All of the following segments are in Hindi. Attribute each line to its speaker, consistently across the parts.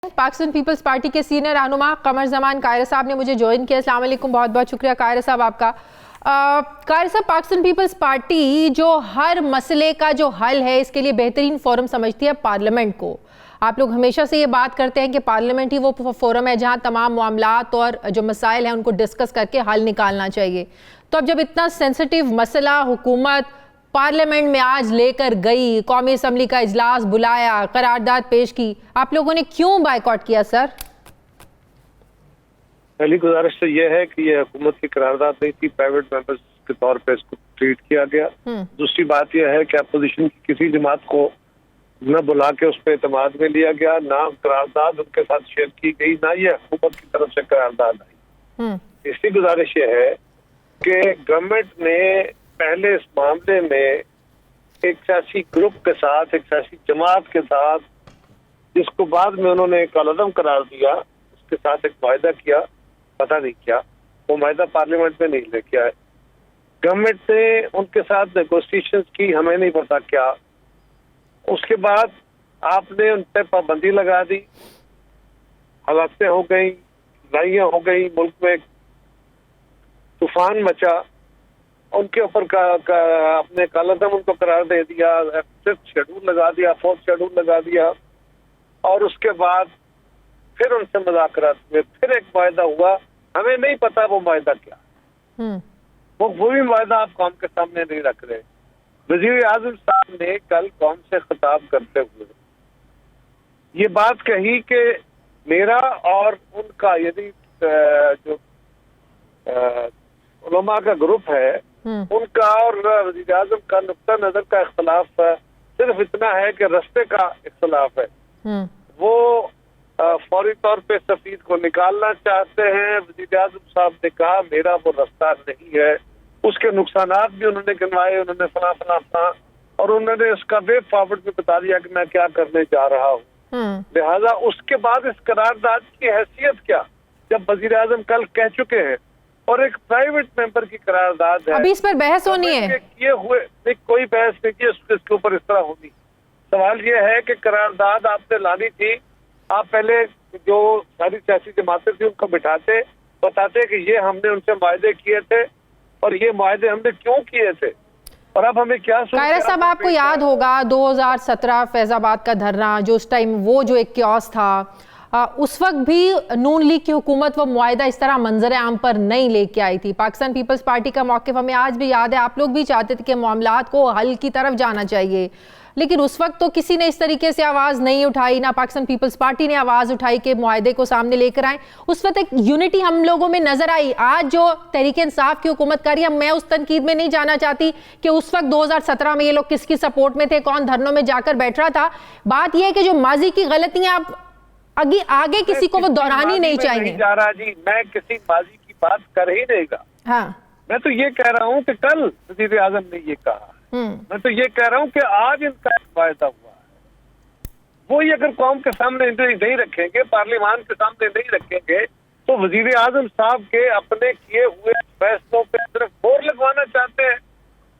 Speaker 1: पाकिस्तान पीपल्स पार्टी के सीनियर रहनुमा कमर जमान कायरा साहब ने मुझे ज्वाइन किया। अस्सलाम वालेकुम, बहुत बहुत शुक्रिया कायरा साहब आपका। कायरा साहब, पाकिस्तान पीपल्स पार्टी जो हर मसले का जो हल है इसके लिए बेहतरीन फोरम समझती है पार्लियामेंट को। आप लोग हमेशा से ये बात करते हैं कि पार्लियामेंट ही वो फोरम है जहां तमाम मामलात और जो मसाइल हैं उनको डिस्कस करके हल निकालना चाहिए। तो अब जब इतना सेंसिटिव मसला हुकूमत पार्लियामेंट में आज लेकर गई, कौमी असम्बली का इजलास बुलाया, करारदाद पेश की, आप लोगों ने क्यों बायकॉट किया सर?
Speaker 2: पहली गुजारिश तो यह है कि यह हुकूमत की करारदाद नहीं थी, प्राइवेट मेंबर्स के तौर पे इसको ट्रीट किया गया। दूसरी बात यह है कि अपोजिशन की किसी जमात को न बुला के उस पर एतमाद में लिया गया, ना करारदाद उनके साथ शेयर की गई, ना ये हुकूमत की तरफ से करारदाद आई। इसकी गुजारिश यह है कि गवर्नमेंट ने पहले इस मामले में एक सियासी ग्रुप के साथ, एक सियासी जमात के साथ, जिसको बाद में उन्होंने कालअदम करार दिया, उसके साथ एक वायदा किया, पता नहीं क्या वो वायदा पार्लियामेंट में नहीं लेके आए। गवर्नमेंट ने उनके साथ नेगोशिएशंस की, हमें नहीं पता क्या। उसके बाद आपने उन पर पाबंदी लगा दी, हालातें हो गई, लड़ाइयाँ हो गई, मुल्क में तूफान मचा, उनके ऊपर अपने कालअदम उनको करार दे दिया, फिफ्थ शेड्यूल लगा दिया, फोर्थ शेड्यूल लगा दिया, और उसके बाद फिर उनसे मुज़ाकरात हुए, फिर एक वायदा हुआ, हमें नहीं पता वो वायदा क्या। वो भी वायदा आप कौम के सामने नहीं रख रहे। वज़ीर आज़म साहब ने कल कौम से खिताब करते हुए ये बात कही कि मेरा और उनका, यदि जो उलमा का ग्रुप है, उनका और वज़ीर आज़म का नुक्ता नजर का इख्तलाफ सिर्फ इतना है कि रास्ते का इख्तलाफ है। वो फौरी तौर पे सफीर को निकालना चाहते हैं। वज़ीर आज़म साहब ने कहा मेरा वो रास्ता नहीं है, उसके नुकसानात भी उन्होंने गिनवाए, उन्होंने फला, और उन्होंने उसका वे फॉरवर्ड भी बता दिया कि मैं क्या करने जा रहा हूँ। लिहाजा उसके बाद इस करारदाद की हैसियत क्या, जब वज़ीर आज़म कल कह चुके हैं, और एक प्राइवेट मेंबर की करारदाद है,
Speaker 1: अभी इस पर बहस होनी है।
Speaker 2: किए हुए कोई बहस नहीं की इसके ऊपर इस तरह होनी। सवाल ये है कि करारदाद आपने लानी थी, आप पहले जो सारी सियासी जमातें थी उनको बिठाते, बताते कि ये हमने उनसे वायदे किए थे और ये वायदे हमने क्यों किए थे, और अब हमें क्या।
Speaker 1: कायरा साहब, आपको याद होगा 2017 फैजाबाद का धरना, जो उस टाइम वो जो एक क्योस था, उस वक्त भी नून लीग की हुकूमत वो मुआहदा इस तरह मंजर आम पर नहीं लेके आई थी। पाकिस्तान पीपल्स पार्टी का मौक़िफ़ हमें आज भी याद है। आप लोग भी चाहते थे कि मामलात को हल की तरफ जाना चाहिए, लेकिन उस वक्त तो किसी ने इस तरीके से आवाज़ नहीं उठाई, ना पाकिस्तान पीपल्स पार्टी ने आवाज़ उठाई कि मुआहदे को सामने लेकर आए। उस वक्त एक यूनिटी हम लोगों में नजर आई। आज जो तहरीक इंसाफ की हुकूमत कर रही है, मैं उस तनकीद में नहीं जाना चाहती कि उस वक्त 2017 में ये लोग किसकी सपोर्ट में थे, कौन धरनों में जाकर बैठ रहा था। बात यह है कि जो माजी की गलतियां आप आगे किसी को वो दोहरानी नहीं चाहिए।
Speaker 2: जा रहा जी, मैं किसी माजी की बात कर ही देगा। हाँ, मैं तो ये कह रहा हूँ कि कल वज़ीर आज़म ने ये कहा, मैं तो ये कह रहा हूँ कि आज इनका वायदा हुआ है, वो ये अगर कौम के सामने नहीं रखेंगे, पार्लियामान के सामने नहीं रखेंगे, तो वज़ीर आज़म साहब के अपने किए हुए फैसलों पे सिर्फ बोर लगवाना चाहते हैं।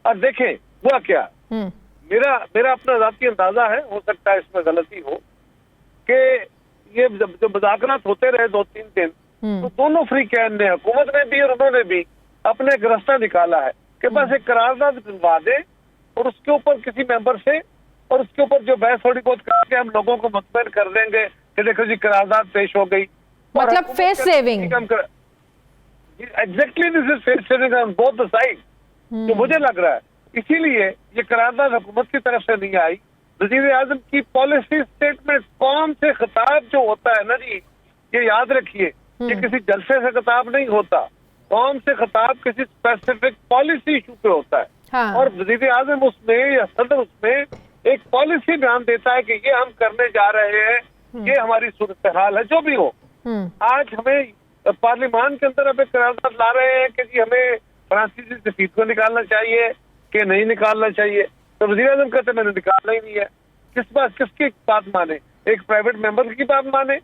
Speaker 2: और देखें हुआ क्या, मेरा अपना ज़ाती अंदाजा है, हो सकता है इसमें गलती हो, कि ये जो मुज़ाकरात होते रहे 2-3 दिन, तो दोनों फ्रीकैन ने, हुकूमत ने भी और उन्होंने भी अपने एक रास्ता निकाला है कि बस एक करारदाद दिलवा दे और उसके ऊपर किसी मेंबर से, और उसके ऊपर जो बहस थोड़ी बहुत करके हम लोगों को मुतमईन कर देंगे कि देखो जी करारदाद पेश हो गई।
Speaker 1: मतलब face saving.
Speaker 2: Exactly, this is face saving on both the side, जो मुझे लग रहा है। इसीलिए ये करारदाद हुकूमत की तरफ से नहीं आई। वज़ीर आज़म की पॉलिसी स्टेटमेंट, कौम से खिताब जो होता है ना जी, ये याद रखिए, ये किसी जलसे से खिताब नहीं होता, कौम से खिताब किसी स्पेसिफिक पॉलिसी इशू पे होता है। हाँ। और वज़ीर आज़म उसमें या सदर उसमें एक पॉलिसी बयान देता है कि ये हम करने जा रहे हैं, ये हमारी सूरत हाल है, जो भी हो। आज हमें पार्लियामान के अंदर अब एक करारदाद ला रहे हैं कि जी हमें फ्रांसीसी सफीर को निकालना चाहिए कि नहीं निकालना चाहिए, तो वज़ीर आज़म कहते मैंने निकालना ही नहीं है। किसकी बात माने, एक प्राइवेट मेंबर की बात माने?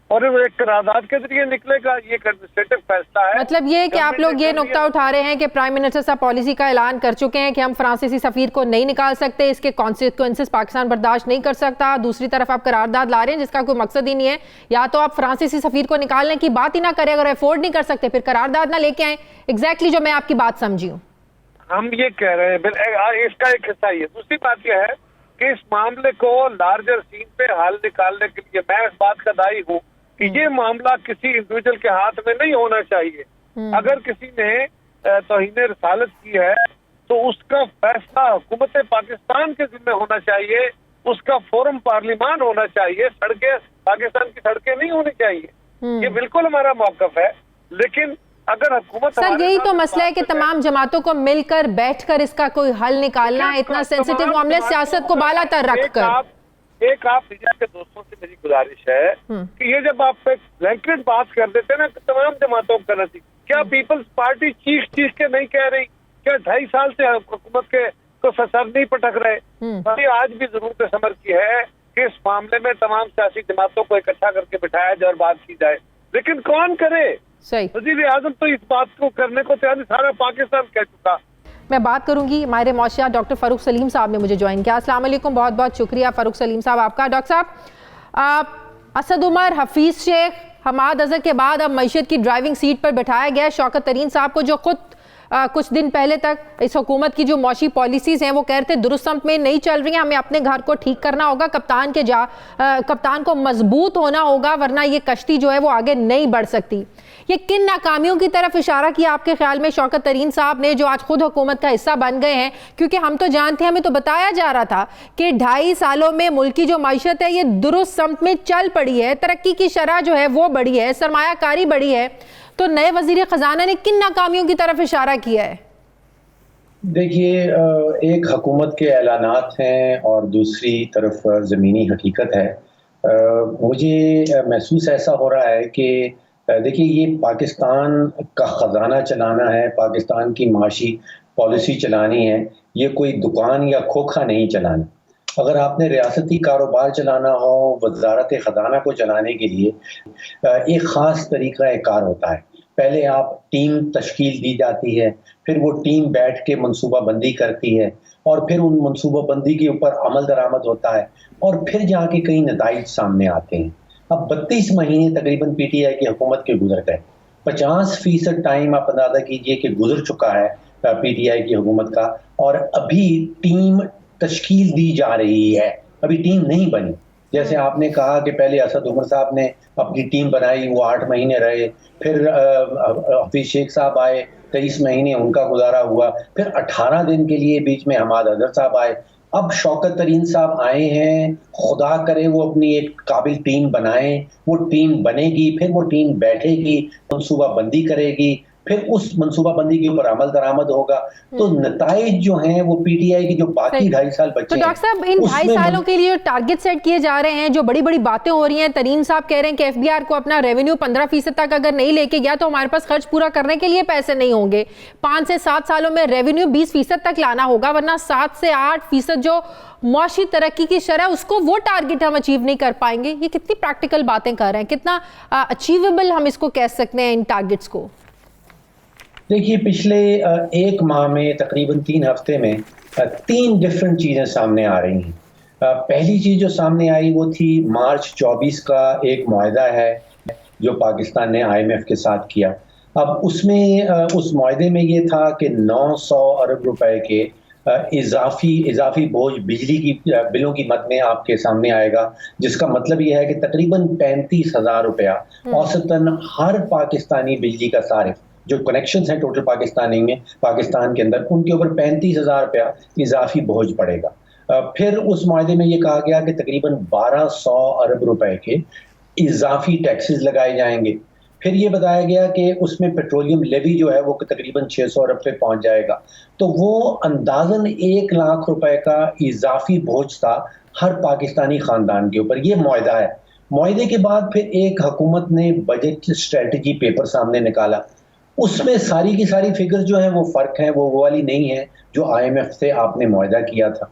Speaker 2: और वो एक करारदाद के जरिए निकलेगा। ये एक एडमिनिस्ट्रेटिव फैसला है।
Speaker 1: मतलब ये कि आप लोग ये नुक्ता उठा रहे हैं कि प्राइम मिनिस्टर साहब पॉलिसी का ऐलान कर चुके हैं कि हम फ्रांसीसी सफीर को नहीं निकाल सकते, इसके कॉन्सिक्वेंसेस पाकिस्तान बर्दाश्त नहीं कर सकता। दूसरी तरफ आप करारदाद ला रहे हैं जिसका कोई मकसद ही नहीं है। या तो आप फ्रांसीसी सफीर को निकालने की बात ही ना करें, अगर अफोर्ड नहीं कर सकते फिर करारदाद ना लेके आए। एग्जैक्टली जो मैं आपकी बात समझी हूँ।
Speaker 2: हम ये कह रहे हैं, इसका एक हिस्सा ये। दूसरी बात यह है कि इस मामले को लार्जर सीन पे हल निकालने के लिए मैं इस बात का दाई हूँ कि ये मामला किसी इंडिविजुअल के हाथ में नहीं होना चाहिए। अगर किसी ने तौहीन रसालत की है तो उसका फैसला हुकूमत पाकिस्तान के जिम्मे होना चाहिए, उसका फोरम पार्लिमान होना चाहिए, सड़कें पाकिस्तान की सड़कें नहीं होनी चाहिए। ये बिल्कुल हमारा मौकफ है। लेकिन अगर हुकूमत,
Speaker 1: सर यही तो मसला है कि तमाम जमातों को मिलकर बैठकर इसका कोई हल निकालना है, इतना सेंसिटिव मामले सियासत को बालातर रखकर।
Speaker 2: एक आप मीडिया के दोस्तों से मेरी गुजारिश है कि ये जब आप एक ब्लैंकेट बात कर देते हैं ना, तो तमाम जमातों को करना चाहिए। क्या पीपल्स पार्टी चीख के नहीं कह रही? क्या 2.5 साल से हुकूमत के तो सर नहीं पटक रहे? आज भी जरूरत समर की है कि इस मामले में तमाम सियासी जमातों को इकट्ठा करके बिठाया जाए और बात की जाए। लेकिन कौन करे?
Speaker 1: सही,
Speaker 2: वज़ीर आज़म तो इस बात को करने को तैयार नहीं, सारा पाकिस्तान कह चुका।
Speaker 1: मैं बात करूंगी माहिर मौशियात डॉक्टर फ़ारूक सलीम साहब ने मुझे ज्वाइन किया। अस्सलाम वालेकुम, बहुत बहुत शुक्रिया फ़ारूक सलीम साहब आपका। डॉक्टर साहब, असद उमर, हफीज़ शेख, हमाद अजहर के बाद अब मईशत की ड्राइविंग सीट पर बैठाया गया शौकत तरीन साहब को, जो खुद कुछ दिन पहले तक इस हुकूमत की जो मौशी पॉलिसीज़ हैं वो कह रहे थे दुरुस्त समत में नहीं चल रही हैं, हमें अपने घर को ठीक करना होगा, कप्तान को मजबूत होना होगा, वरना ये कश्ती जो है वो आगे नहीं बढ़ सकती। ये किन नाकामियों की तरफ इशारा किया आपके ख्याल में शौकत तरीन साहब ने, जो आज खुद हुकूमत का हिस्सा बन गए हैं? क्योंकि हम तो जानते हैं, हमें तो बताया जा रहा था कि 2.5 सालों में मुल्क की जो मईशत है ये दुरुस्त समत में चल पड़ी है, तरक्की की शरह जो है वो बढ़ी है, सरमायाकारी बढ़ी है। तो नए वजीर खजाना ने किन नाकामियों की तरफ इशारा किया है?
Speaker 3: देखिए, एक हुकूमत के ऐलानात हैं और दूसरी तरफ ज़मीनी हकीकत है। मुझे महसूस ऐसा हो रहा है कि देखिए, ये पाकिस्तान का ख़जाना चलाना है, पाकिस्तान की माशी पॉलिसी चलानी है, ये कोई दुकान या खोखा नहीं चलाना। अगर आपने रियासती कारोबार चलाना हो, वजारत ख़जाना को चलाने के लिए एक ख़ास तरीक़ा कार होता है। पहले आप टीम तश्कील दी जाती है, फिर वो टीम बैठ के मनसूबा बंदी करती है और फिर उन मनसूबा बंदी के ऊपर अमल दरामद होता है और फिर जाके कई नताइज सामने आते हैं। अब 32 महीने तकरीबन पीटीआई की हुकूमत के गुजर गए। 50% टाइम आप अंदाजा कीजिए कि गुजर चुका है पीटीआई की हुकूमत का, और अभी टीम तश्कील दी जा रही है, अभी टीम नहीं बनी। जैसे आपने कहा कि पहले असद उमर साहब ने अपनी टीम बनाई, वो 8 महीने रहे, फिर हफीज शेख साहब आए, 23 महीने उनका गुजारा हुआ, फिर 18 दिन के लिए बीच में हमाद अजहर साहब आए, अब शौकत तरीन साहब आए हैं। खुदा करे वो अपनी एक काबिल टीम बनाएं, वो टीम बनेगी, फिर वो टीम बैठेगी, मनसूबा बंदी करेगी, फिर उस मनसूबाबंदी के ऊपर अमल दरामद होगा। तो नताइज जो हैं वो पीटीआई की जो बाकी 2.5 साल बचे
Speaker 1: तो डॉक्टर साहब, इन 2.5 सालों के लिए टारगेट सेट किए जा रहे हैं, जो बड़ी बड़ी बातें हो रही हैं, तरीन साहब कह रहे हैं कि एफबीआर को अपना रेवेन्यू 15% तक अगर नहीं लेके गया तो हमारे पास खर्च पूरा करने के लिए पैसे नहीं होंगे। 5 से 7 सालों में रेवेन्यू 20% तक लाना होगा, वरना 7 से 8% जो मौशी तरक्की की शरह उसको वो टारगेट हम अचीव नहीं कर पाएंगे। ये कितनी प्रैक्टिकल बातें कर रहे हैं, कितना अचीवेबल हम इसको कह सकते हैं इन टारगेट्स को?
Speaker 3: देखिए, पिछले 1 माह में तकरीबन 3 हफ्ते में 3 डिफरेंट चीज़ें सामने आ रही हैं। पहली चीज़ जो सामने आई वो थी मार्च 24 का एक मुआहदा है जो पाकिस्तान ने IMF के साथ किया। अब उसमें उस मुआहदे में ये था कि 900 अरब रुपए के इजाफी बोझ बिजली की बिलों की मद में आपके सामने आएगा, जिसका मतलब यह है कि तकरीबन 35,000 रुपया औसतन हर पाकिस्तानी बिजली का सारिफ, जो कनेक्शंस हैं टोटल पाकिस्तान के अंदर, उनके ऊपर 35,000 रुपया इजाफी बोझ पड़ेगा। फिर उस मुआहदे में ये कहा गया कि तकरीबन 1200 अरब रुपए के इजाफी टैक्सेस लगाए जाएंगे। फिर ये बताया गया कि उसमें पेट्रोलियम लेवी जो है वो तकरीबन 600 अरब पे पहुंच जाएगा। तो वो अंदाजन 1 लाख रुपए का इजाफी बोझ था हर पाकिस्तानी खानदान के ऊपर। ये मुआहदा है। मुआहदे के बाद फिर एक हुकूमत ने बजट स्ट्रेटजी पेपर सामने निकाला। उसमें सारी की सारी फिगर्स जो है वो फर्क है, वो वाली नहीं है जो IMF से आपने मुआहदा किया था।